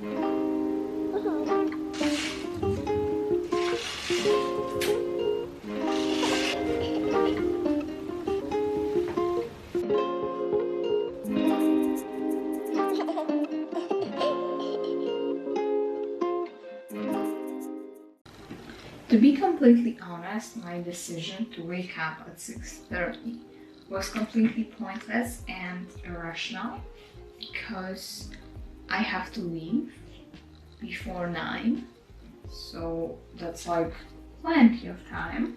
To be completely honest, my decision to wake up at 6:30 was completely pointless and irrational because I have to leave before 9, so that's like plenty of time.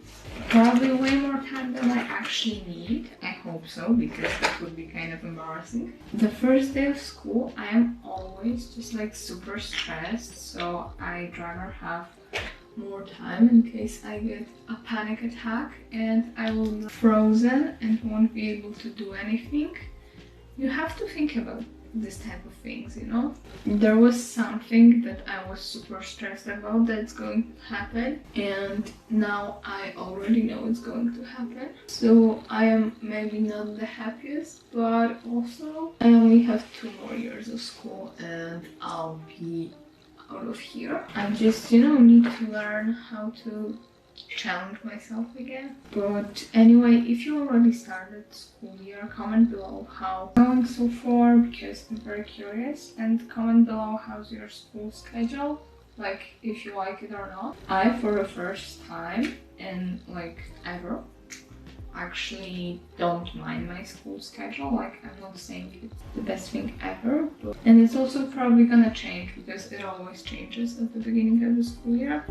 Probably way more time than I actually need. I hope so, because that would be kind of embarrassing. The first day of school, I am always just like super stressed, so I'd rather have more time in case I get a panic attack and I will be frozen and won't be able to do anything. You have to think about this type of things, you know? There was something that I was super stressed about that's going to happen, and now I already know it's going to happen. So I am maybe not the happiest, but also I only have 2 more years of school and I'll be out of here. I just, you know, need to learn how to challenge myself again. But anyway, if you already started school year, comment below how it's going so far, because I'm very curious, and comment below how's your school schedule, like if you like it or not. I, for the first time in like ever, actually don't mind my school schedule. Like, I'm not saying it's the best thing ever, but... and it's also probably gonna change because it always changes at the beginning of the school year.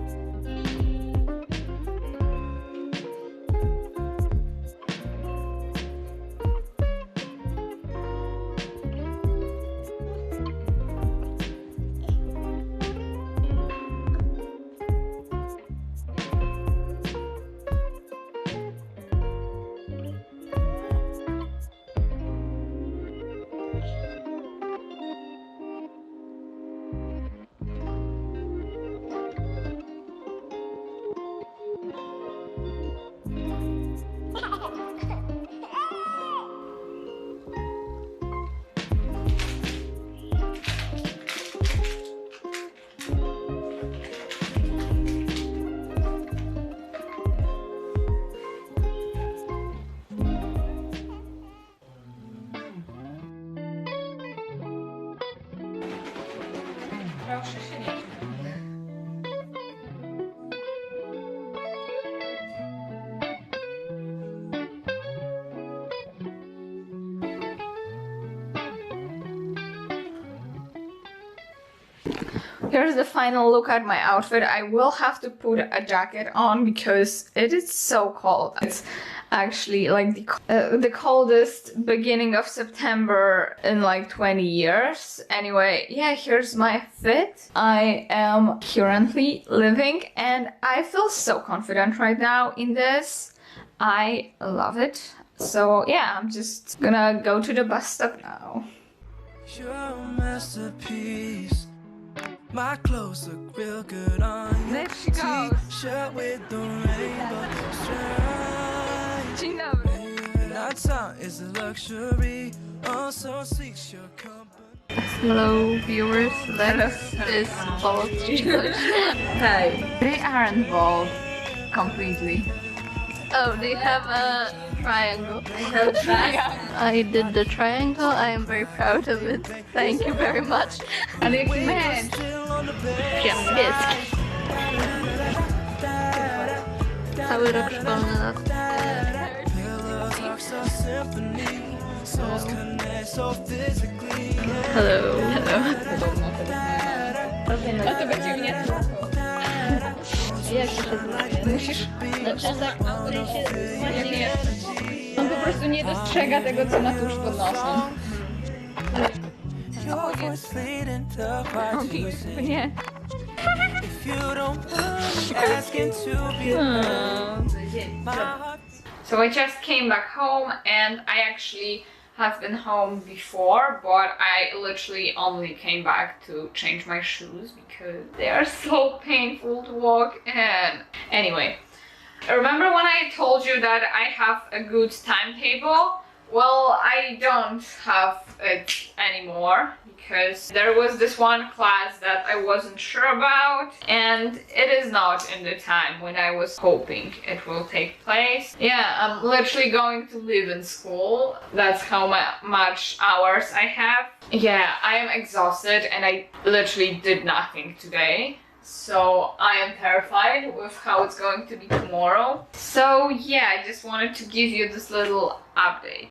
Here's the final look at my outfit. I will have to put a jacket on because it is so cold. It's actually like the coldest beginning of September in like 20 years. Anyway, yeah, here's my fit. I am currently living and I feel so confident right now in this. I love it. So yeah, I'm just gonna go to the bus stop now. You're a masterpiece. My clothes look real good on you. There she goes. T-shirt with the rainbow stripes. Dzień dobry. And our time is a luxury. Also seeks your company. Hello viewers, this is bold. Hey. They aren't bold completely. Oh, they have a triangle. I did the triangle. I am very proud of it. Thank you very much. Ale jaki mecz! Pies. Cały rok szkolny na Hello. A to będzie mnie. Jak się zrobię? Musisz... Znaczy tak, Nie. On po prostu nie dostrzega tego, co ma tuż pod nosem. Nie. So I just came back home and I actually have been home before, but I literally only came back to change my shoes because they are so painful to walk in. Anyway, remember when I told you that I have a good timetable? Well, I don't have it anymore because there was this one class that I wasn't sure about, and it is not in the time when I was hoping it will take place. Yeah, I'm literally going to live in school. That's how much hours I have. Yeah, I am exhausted and I literally did nothing today. So I am terrified with how it's going to be tomorrow. So yeah, I just wanted to give you this little update.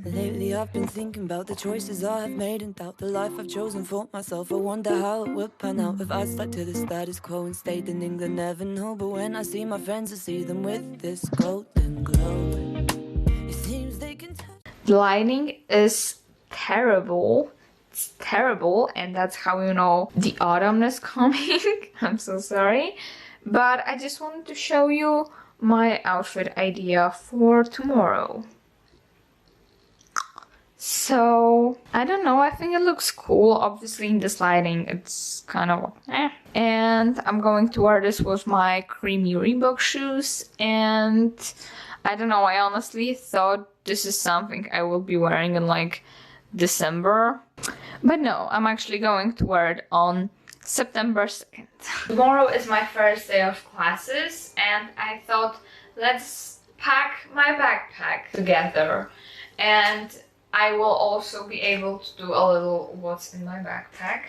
Lately I've been thinking about the choices I have made and doubt the life I've chosen for myself. I wonder how it would pan out if I stuck to the status quo and stayed in England. Never know, but when I see my friends, I see them with this golden glow. It seems they can tell. The lighting is terrible. It's terrible, and that's how you know the autumn is coming. I'm so sorry. But I just wanted to show you my outfit idea for tomorrow. So, I don't know, I think it looks cool. Obviously in this lighting it's kind of And I'm going to wear this with my creamy Reebok shoes, and I don't know, I honestly thought this is something I will be wearing in like December. But no, I'm actually going to wear it on September 2nd. Tomorrow is my first day of classes, and I thought let's pack my backpack together, and I will also be able to do a little what's in my backpack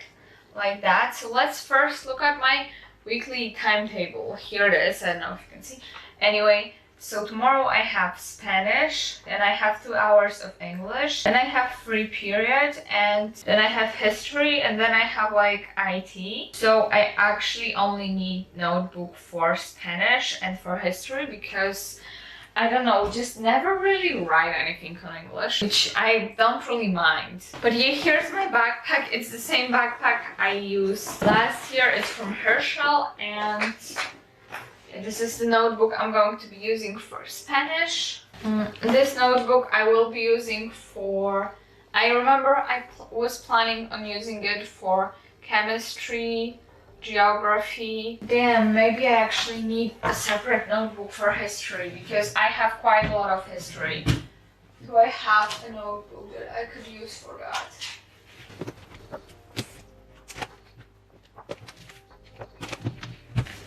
like that. So let's first look at my weekly timetable. Here it is, I don't know if you can see. Anyway, so tomorrow I have Spanish, and I have 2 hours of English, then I have free period, and then I have history, and then I have like IT. So I actually only need notebook for Spanish and for history because I don't know, just never really write anything on English, which I don't really mind. But yeah, here's my backpack. It's the same backpack I used last year. It's from Herschel, and this is the notebook I'm going to be using for Spanish. This notebook I will be using for... I remember I was planning on using it for chemistry, geography. Damn, maybe I actually need a separate notebook for history because I have quite a lot of history. Do I have a notebook that I could use for that?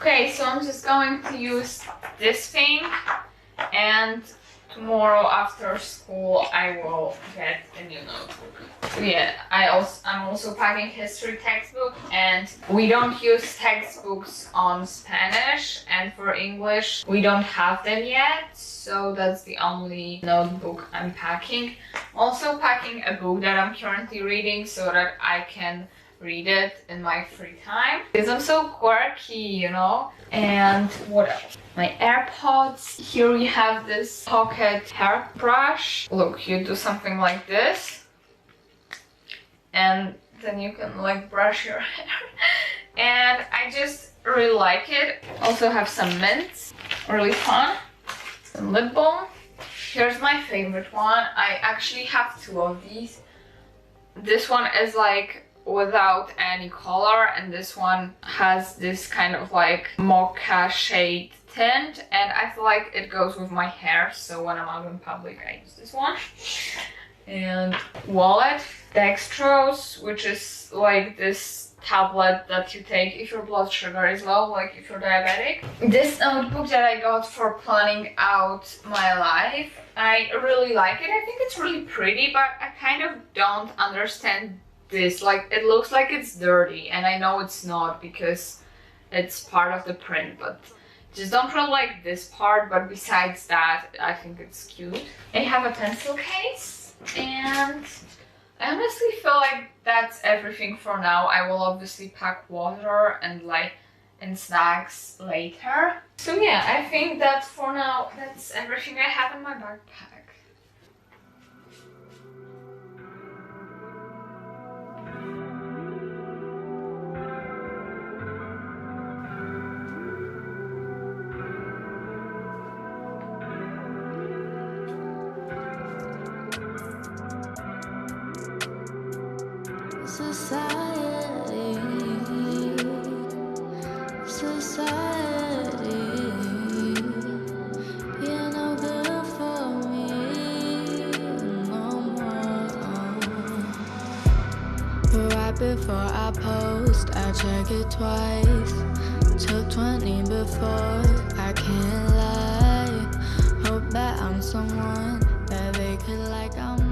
Okay, so I'm just going to use this thing, and tomorrow after school I will get a new notebook. Yeah, I'm also packing history textbook, and we don't use textbooks on Spanish, and for English we don't have them yet, so that's the only notebook I'm packing. Also packing a book that I'm currently reading so that I can read it in my free time because I'm so quirky, you know. And what else? My AirPods. Here we have this pocket hairbrush. Look, you do something like this and then you can like brush your hair. And I just really like it. Also have some mints, really fun. Some lip balm. Here's my favorite one. I actually have 2 of these. This one is like without any color, and this one has this kind of like mocha shade tint, and I feel like it goes with my hair, so when I'm out in public I use this one. And wallet, dextrose, which is like this tablet that you take if your blood sugar is low, like if you're diabetic. This notebook that I got for planning out my life, I really like it. I think it's really pretty, but I kind of don't understand this. Like, it looks like it's dirty, and I know it's not because it's part of the print, but just don't really like this part. But besides that, I think it's cute. I have a pencil case, and I honestly feel like that's everything for now. I will obviously pack water and snacks later. So yeah, I think that for now that's everything I have in my backpack. Society. right before I post, I check it twice. Took 20 before, I can't lie. Hope that I'm someone that they could like. I'm